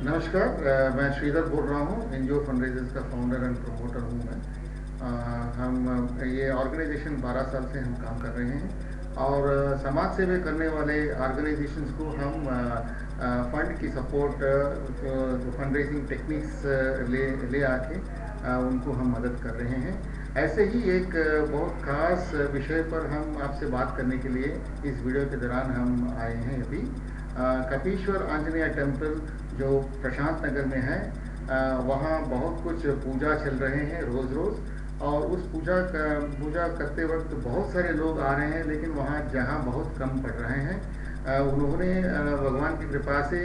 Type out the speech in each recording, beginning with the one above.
नमस्कार। मैं श्रीधर बोल रहा हूँ। एनजीओ फंडरेजर्स का फाउंडर एंड प्रमोटर हूँ मैं। ये ऑर्गेनाइजेशन 12 साल से हम काम कर रहे हैं और समाज सेवा करने वाले ऑर्गेनाइजेशंस को हम फंड की सपोर्ट, फंड रेजिंग टेक्निक्स ले आके उनको हम मदद कर रहे हैं। ऐसे ही एक बहुत खास विषय पर हम आपसे बात करने के लिए इस वीडियो के दौरान हम आए हैं अभी। कपीश्वर आंजनेय टेम्पल जो प्रशांत नगर में है, वहाँ बहुत कुछ पूजा चल रहे हैं रोज़ रोज़, और उस पूजा करते वक्त बहुत सारे लोग आ रहे हैं, लेकिन वहाँ जहाँ बहुत कम पड़ रहे हैं। उन्होंने भगवान की कृपा से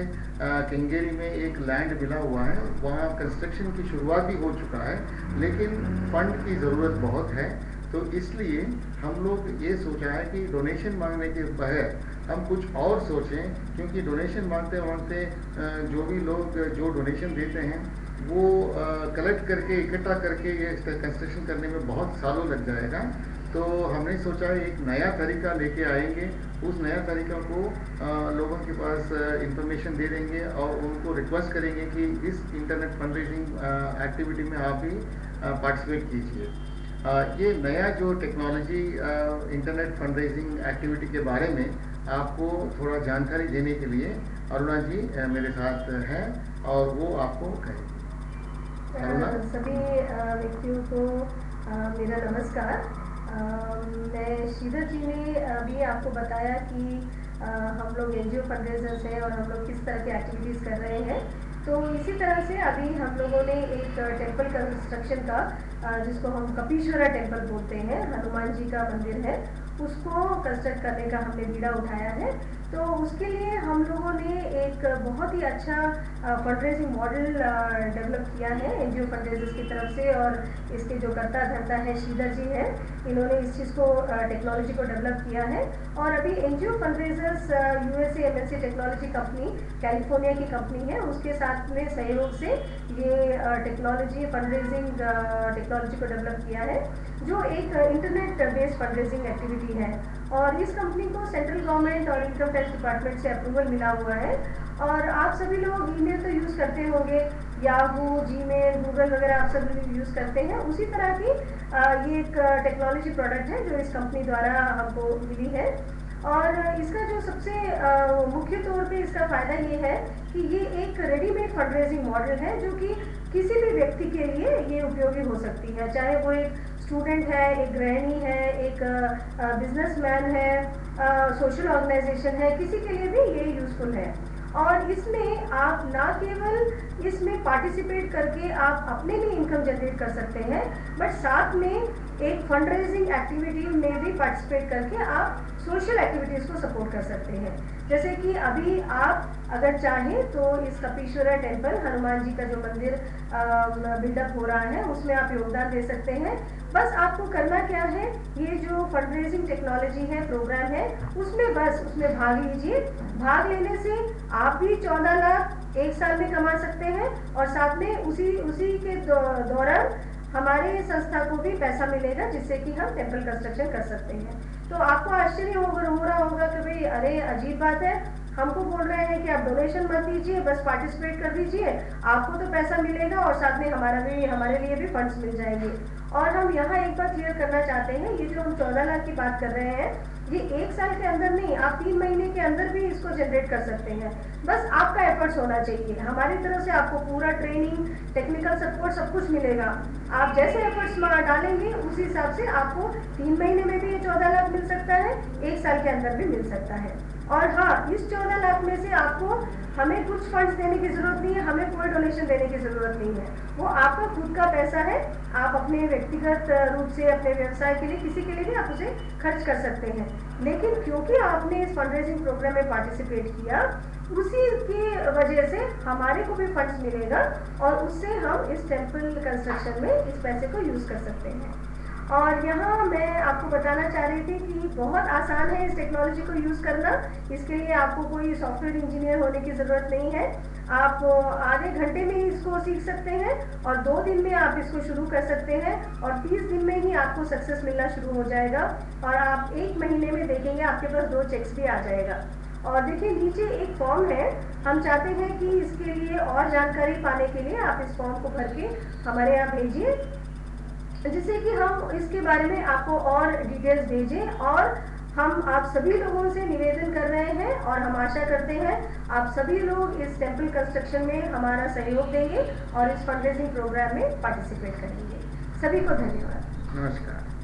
केंगेरी में एक लैंड मिला हुआ है, वहाँ कंस्ट्रक्शन की शुरुआत भी हो चुका है, लेकिन फंड की ज़रूरत बहुत है। तो इसलिए हम लोग ये सोचा है कि डोनेशन मांगने के बगैर हम कुछ और सोचें, क्योंकि डोनेशन मांगते मांगते जो भी लोग जो डोनेशन देते हैं वो कलेक्ट करके इकट्ठा करके ये कंस्ट्रक्शन करने में बहुत सालों लग जाएगा। तो हमने सोचा एक नया तरीका लेके आएंगे, उस नया तरीका को लोगों के पास इंफॉर्मेशन दे देंगे और उनको रिक्वेस्ट करेंगे कि इस इंटरनेट फंड रेजिंग एक्टिविटी में आप भी पार्टिसिपेट कीजिए। ये नया जो technology internet fund raising activity के बारे में आपको थोड़ा जानकारी देने के लिए अरुणा जी मेरे साथ हैं और वो आपको कहेंगे। अरुणा। सभी व्यक्तियों को मेरा नमस्कार। मैं श्रीधर जी ने अभी आपको बताया कि हम लोग एनजीओ फंडरेजर्स हैं और हम लोग किस तरह की एक्टिविटीज़ कर रहे हैं। तो इसी तरह से अभी हम लोगों ने एक टेम्पल कंस्ट्रक्शन का, जिसको हम कपीश्वरा टेम्पल बोलते हैं, हनुमान जी का मंदिर है, उसको कंस्ट्रक्ट करने का हमने बीड़ा उठाया है। तो उसके लिए हम लोगों ने एक बहुत ही अच्छा फंड रेजिंग मॉडल डेवलप किया है एनजीओ फंडरेजर्स की तरफ से, और इसके जो करता धरता है श्रीधर जी हैं, इन्होंने इस चीज़ को टेक्नोलॉजी को डेवलप किया है। और अभी NGO fundraisers USA MNC technology company, California की कंपनी है, उसके साथ में सहयोग से ये टेक्नोलॉजी फंड रेजिंग टेक्नोलॉजी को डेवलप किया है, जो एक internet based fund raising activity है। और इस कंपनी को सेंट्रल गवर्नमेंट और इनकम टैक्स डिपार्टमेंट से अप्रूवल मिला हुआ है। और आप सभी लोग ईमेल तो यूज़ करते होंगे, याहू, जीमेल, गूगल वगैरह आप सभी यूज़ करते हैं। उसी तरह की ये एक टेक्नोलॉजी प्रोडक्ट है जो इस कंपनी द्वारा हमको मिली है। और इसका जो सबसे मुख्य तौर पे इसका फ़ायदा ये है कि ये एक रेडीमेड फंड रेजिंग मॉडल है, जो कि किसी भी व्यक्ति के लिए ये उपयोगी हो सकती है, चाहे वो एक स्टूडेंट है, एक गृहिणी है, एक बिजनेसमैन है, सोशल ऑर्गेनाइजेशन है, किसी के लिए भी ये यूज़फुल है। और इसमें आप ना केवल इसमें पार्टिसिपेट करके आप अपने लिए इनकम जनरेट कर सकते हैं, बट साथ में एक फंड रेजिंग एक्टिविटी में भी पार्टिसिपेट करके आप सोशल एक्टिविटीज़ को सपोर्ट कर सकते हैं। जैसे कि अभी आप अगर चाहें तो इस कपीश्वरा टेम्पल, हनुमान जी का जो मंदिर बिल्डअप हो रहा है, उसमें आप योगदान दे सकते हैं। बस आपको करना क्या है, ये जो फंड रेजिंग टेक्नोलॉजी है, प्रोग्राम है, उसमें भाग लीजिए। भाग लेने से आप भी 14 लाख एक साल में कमा सकते हैं, और साथ में उसी के दौरान हमारे संस्था को भी पैसा मिलेगा, जिससे कि हम टेम्पल कंस्ट्रक्शन कर सकते हैं। तो आपको आश्चर्य हो रहा होगा कि भाई अरे अजीब बात है, हमको बोल रहे हैं कि आप डोनेशन मत दीजिए, बस पार्टिसिपेट कर दीजिए, आपको तो पैसा मिलेगा और साथ में हमारे लिए भी फंड्स मिल जाएंगे। और हम यहाँ एक बात क्लियर करना चाहते हैं, ये जो हम 14 लाख की बात कर रहे हैं, ये एक साल के अंदर नहीं, आप 3 महीने के अंदर भी इसको जनरेट कर सकते हैं। बस आपका एफर्ट्स होना चाहिए। हमारी तरफ से आपको पूरा ट्रेनिंग, टेक्निकल सपोर्ट सब कुछ मिलेगा। आप जैसे एफर्ट्स डालेंगे उसी हिसाब से आपको 3 महीने में भी ये 14 लाख मिल सकता है, एक साल के अंदर भी मिल सकता है। और हाँ, इस 14 लाख में से आपको हमें कुछ फंड्स देने की ज़रूरत नहीं है, हमें कोई डोनेशन देने की ज़रूरत नहीं है, वो आपका खुद का पैसा है। आप अपने व्यक्तिगत रूप से अपने व्यवसाय के लिए, किसी के लिए भी आप उसे खर्च कर सकते हैं। लेकिन क्योंकि आपने इस फंड रेजिंग प्रोग्राम में पार्टिसिपेट किया, उसी की वजह से हमारे को भी फंड्स मिलेगा, और उससे हम इस टेम्पल कंस्ट्रक्शन में इस पैसे को यूज़ कर सकते हैं। और यहाँ मैं आपको बताना चाह रही थी कि बहुत आसान है इस टेक्नोलॉजी को यूज़ करना। इसके लिए आपको कोई सॉफ्टवेयर इंजीनियर होने की ज़रूरत नहीं है। आप आधे घंटे में ही इसको सीख सकते हैं, और 2 दिन में आप इसको शुरू कर सकते हैं, और 30 दिन में ही आपको सक्सेस मिलना शुरू हो जाएगा, और आप 1 महीने में देखेंगे आपके पास 2 चेक्स भी आ जाएगा। और देखिए नीचे एक फॉर्म है, हम चाहते हैं कि इसके लिए और जानकारी पाने के लिए आप इस फॉर्म को भर के हमारे यहाँ भेजिए, जिससे कि हम इसके बारे में आपको और डिटेल्स भेजें। और हम आप सभी लोगों से निवेदन कर रहे हैं और हम आशा करते हैं आप सभी लोग इस टेम्पल कंस्ट्रक्शन में हमारा सहयोग देंगे और इस फंड रेजिंग प्रोग्राम में पार्टिसिपेट करेंगे। सभी को धन्यवाद। नमस्कार।